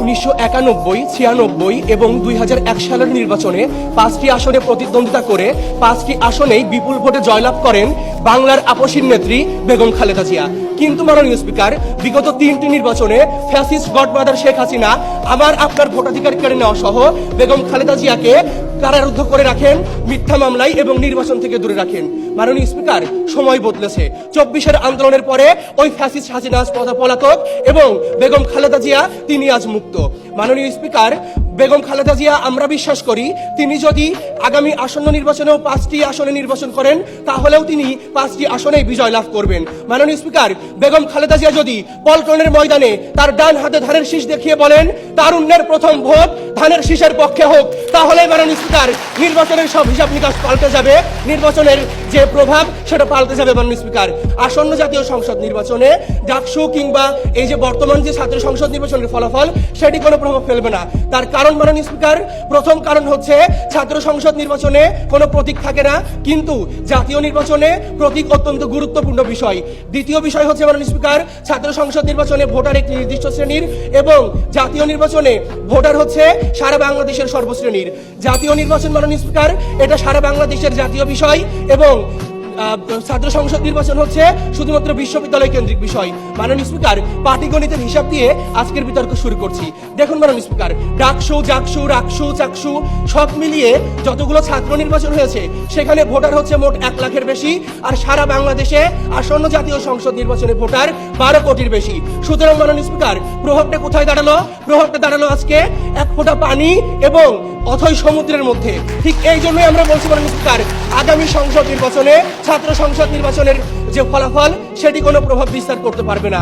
1991, 96 এবং 2001 সালের নির্বাচনে 5টি আসনে প্রতিদ্বন্দ্বিতা করে 5টি আসনেই বিপুল ভোটে জয়লাভ করেন বাংলার আপসীর নেত্রী বেগম খালেদা জিয়া। কিন্তু মাননীয় স্পিকার, বিগত 3টি নির্বাচনে ফ্যাসিস্ট গডমাদার শেখ হাসিনা আমার আপনার ভোটাধিকার কেড়ে নেওয়া সহ বেগম খালেদা জিয়াকে কারারুদ্ধ করে রাখেন, মিথ্যা মামলায় এবং নির্বাচন থেকে দূরে রাখেন। মাননীয় স্পিকার, সময় বদলেছে। 24-এর আন্দোলনের পরে ওই ফ্যাসিস্ট হাসিনা আজ পলাতক এবং বেগম খালেদা জিয়া তিনি আজ মুক্ত। মাননীয় স্পিকার, বেগম খালেদা জিয়া আমরা বিশ্বাস করি তিনি যদি আগামী আসন্ন নির্বাচনেও 5টি আসনে নির্বাচন করেন তাহলেও তিনি 5টি আসনেই বিজয় লাভ করবেন। মাননীয় স্পিকার, বেগম খালেদা জিয়া যদি পল্টনের ময়দানে তার ডান হাতে ধানের শীষ দেখিয়ে বলেন তারুণ্যের প্রথম ভোট ধানের শীষের পক্ষে হোক, তাহলে মাননীয় স্পিকার নির্বাচনের সব হিসাব নিকাশ পাল্টে যাবে, নির্বাচনের যে প্রভাব সেটা পাল্টে যাবে। মাননীয় স্পিকার, আসন্ন জাতীয় সংসদ নির্বাচনে ডাকসু কিংবা এই যে বর্তমান যে ছাত্র সংসদ নির্বাচনের ফলাফল সেটি কোনো প্রভাব ফেলবে না। তার কারণ মাননীয় স্পিকার, প্রথম কারণ হচ্ছে ছাত্র সংসদ নির্বাচনে কোনো প্রতীক থাকে না, কিন্তু জাতীয় নির্বাচনে প্রতীক অত্যন্ত গুরুত্বপূর্ণ বিষয়। দ্বিতীয় বিষয় হচ্ছে মাননীয় স্পিকার, ছাত্র সংসদ নির্বাচনে ভোটার একটি নির্দিষ্ট শ্রেণীর এবং জাতীয় নির্বাচনে ভোটার হচ্ছে সারা বাংলাদেশের সর্বশ্রেণীর। জাতীয় নির্বাচন মাননীয় স্পিকার এটা সারা বাংলাদেশের জাতীয় বিষয় এবং ছাত্র সংসদ নির্বাচন হচ্ছে শুধুমাত্র বিশ্ববিদ্যালয় কেন্দ্রিক বিষয়। মাননীয় স্পিকার, পাটিগণিতের হিসাব দিয়ে আজকের বিতর্ক শুরু করছি। দেখুন মাননীয় স্পিকার, ডাকসু, জাকসু, রাকসু, চাকসু সব মিলিয়ে যতগুলো ছাত্র নির্বাচন হয়েছে সেখানে ভোটার হচ্ছে মোট 1 লাখের বেশি, আর সারা বাংলাদেশে আসন্ন জাতীয় সংসদ নির্বাচনে ভোটার 12 কোটির বেশি। সুতরাং মাননীয় স্পিকার, প্রভাবটা কোথায় দাঁড়ালো? প্রভাবটা দাঁড়ালো আজকে 1 ফোঁটা পানি এবং অথই সমুদ্রের মধ্যে। ঠিক এই জন্যই আমরা বলছি মাননীয় স্পিকার, আগামী সংসদ নির্বাচনে ছাত্র সংসদ নির্বাচনের যে ফলাফল সেটি কোনো প্রভাব বিস্তার করতে পারবে না।